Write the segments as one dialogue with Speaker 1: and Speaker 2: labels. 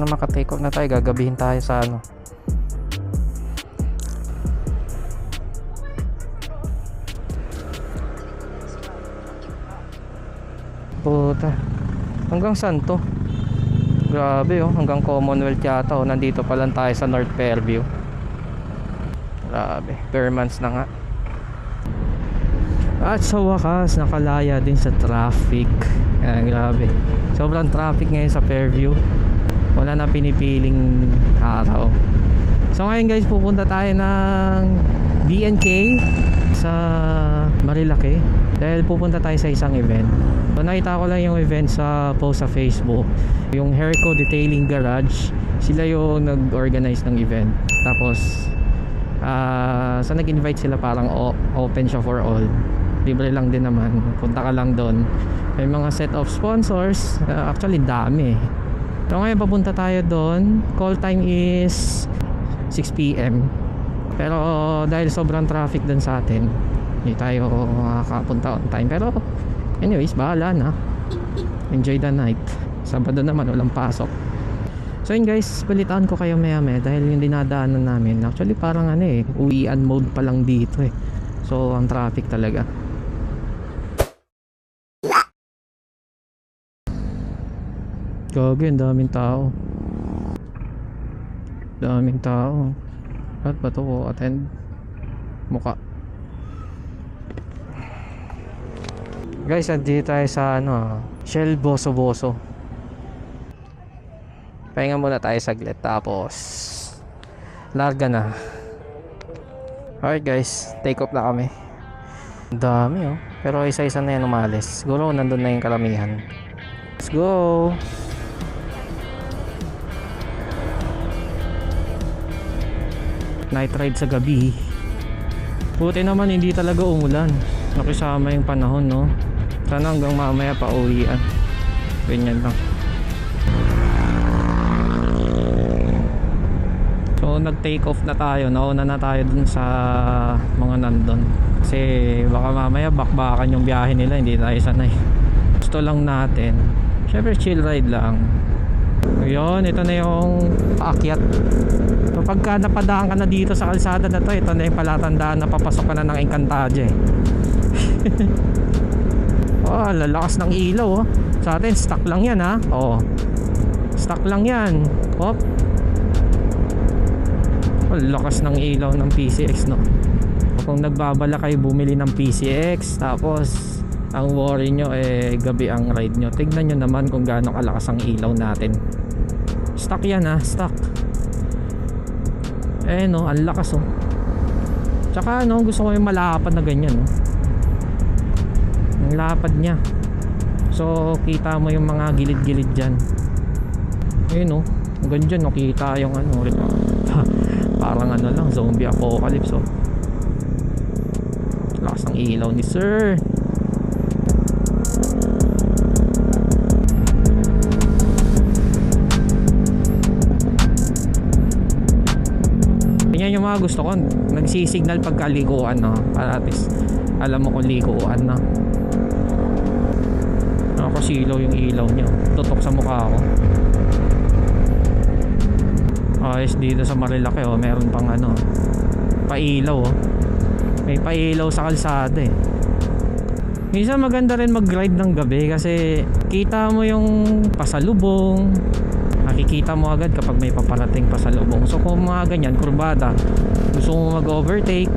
Speaker 1: sana maka-take off na tayo. Gagabihin tayo sa ano. Puta. Hanggang saan to? Grabe oh, hanggang Commonwealth yata oh. Nandito pa lang tayo sa North Fairview. Grabe, bare months na nga. At sa wakas, nakalaya din sa traffic. Ayan, grabe. Sobrang traffic ngayon sa Fairview. Wala na pinipiling araw. So ngayon guys, pupunta tayo ng BNK sa Marilaki. Dahil pupunta tayo sa isang event. So nakita ko lang yung event sa post sa Facebook. Yung Hairco Detailing Garage, sila yung nag-organize ng event. Tapos so nag-invite sila, parang open siya for all. Libre lang din naman, punta ka lang doon. May mga set of sponsors, actually dami. So ngayon papunta tayo doon. Call time is 6 PM. Pero dahil sobrang traffic doon sa atin, hindi tayo makakapunta on time. Pero anyways, bahala na. Enjoy the night. Sabado naman, walang pasok. So yun guys, balitaan ko kayo maya maya. Dahil yung dinadaanan namin, actually parang ano eh, uwian mode pa lang dito eh. So ang traffic talaga. Gagi, ang daming tao. Daming tao. Ba't ba ito ko attend? Muka. Guys, andito tayo sa ano, Shell Boso Boso. Pahinga muna tayo saglit, tapos larga na. Alright guys, take off na kami. Ang dami oh. Pero isa-isa na yan umalis. Siguro nandun na yung karamihan. Let's go. Night ride sa gabi. Buti naman hindi talaga umulan. Nakisama yung panahon no. Sana hanggang mamaya pa uwian. Ganyan lang. So nag-take off na tayo. Nauna na tayo dun sa mga nandun. Kasi baka mamaya bakbakan yung biyahe nila. Hindi tayo sanay. Gusto lang natin, syempre chill ride lang. Ayun, ito na yung paakyat. Kapag ka napadaan ka na dito sa kalsada na to, ito na yung palatandaan na papasok ka na ng Encantadia. Oh, lalakas ng ilaw oh. Sa atin, stock lang yan ha. Oh, stock lang yan. Hop. Oh, lakas ng ilaw ng PCX no. Kung nagbabala kayo bumili ng PCX, tapos ang worry nyo eh gabi ang ride nyo, tignan nyo naman kung gaano kalakas ang ilaw natin. Stock yan ha, stock. Eh no, ang lakas oh. Tsaka no, gusto ko yung malapad na ganyan no. Ang lapad niya. So kita mo yung mga gilid-gilid dyan. Ayun no, hanggang dyan no, kita yung ano parang ano lang, zombie apocalypse oh. Lakas ng ilaw ni sir. Yan yung mga gusto ko, nagsisignal pagkaliguan no? Para at least alam mo kung liguan na. Nakakasilaw yung ilaw nyo, tutok sa mukha ko. Ayos dito sa Marilaki oh, meron pang ano, pailaw oh. May pailaw sa kalsada eh. Minsan maganda rin mag-ride ng gabi kasi kita mo yung pasalubong. Makikita mo agad kapag may paparating pasalubong. So kung mga ganyan, kurbada, gusto mo mag-overtake,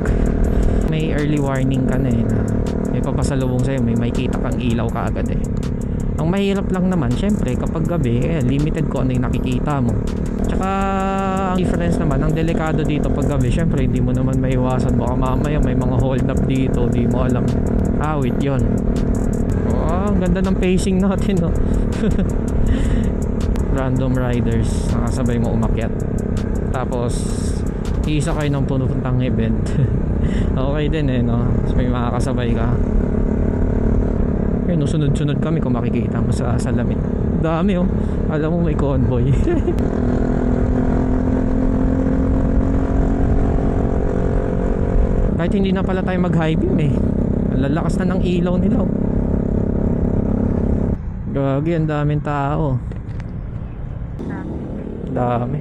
Speaker 1: may early warning ka na eh, na may papasalubong sa'yo, may makikita kang ilaw ka agad eh. Ang mahirap lang naman, syempre kapag gabi, limited ko ano yung nakikita mo. Tsaka ang difference naman, ang delikado dito pag gabi, syempre hindi mo naman maiwasan. Baka mamaya may mga hold up dito, di mo alam. Awit yon. Oh, ang ganda ng pacing natin no. Random riders, nakasabay mo umakyat. Tapos isa kayo ng punupuntang event. Okay din eh no. Tapos may makakasabay ka. Ayun, sunod-sunod kami kung makikita mo sa salamin. Dami oh. Alam mo may convoy. Kahit hindi na pala tayo mag-high beam eh, lalakas na ng ilaw nila oh. Gagi, ang daming tao. Dami.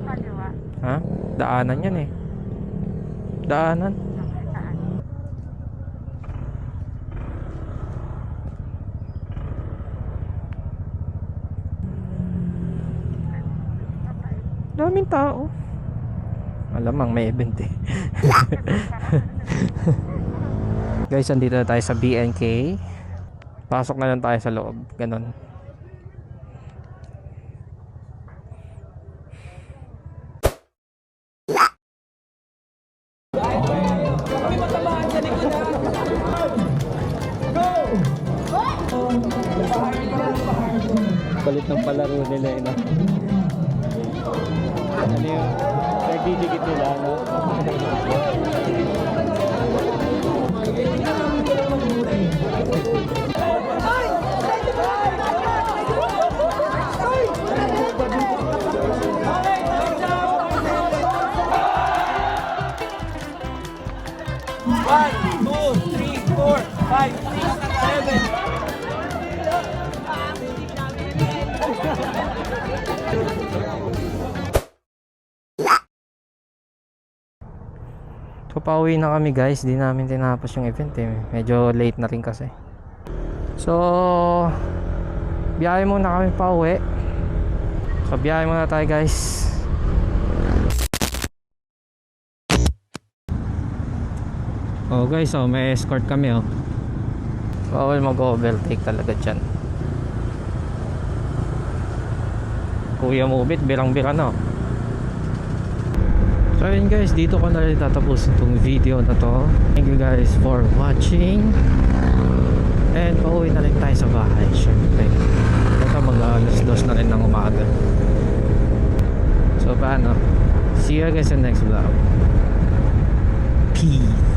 Speaker 2: Kaliwa.
Speaker 1: Ha? Daanan yan eh. Daanan. Daming tao. Malamang may event eh. Guys, andito na tayo sa BNK. Pasok na lang tayo sa loob. Ganon. Balit ng palaro nila yun. Ano yung nagdidikit nila, no?
Speaker 3: One, two, three, four, five, six, seven.
Speaker 1: So pauwi na kami guys, di namin tinapos yung event eh. Medyo late na rin kasi. So biyahe muna kami pauwi. So biyahe muna tayo guys. Oh guys, oh may escort kami oh. Bawal mag-overtake talaga dyan. Kuya Mubit, birang-bira no. So ayun guys, dito ko na rin tatapusin itong video na to. Thank you guys for watching. And pauwi na rin tayo sa bahay. Siyempre ito mag-alas-dos na rin ng umaga. So paano? See you guys in the next vlog. Peace.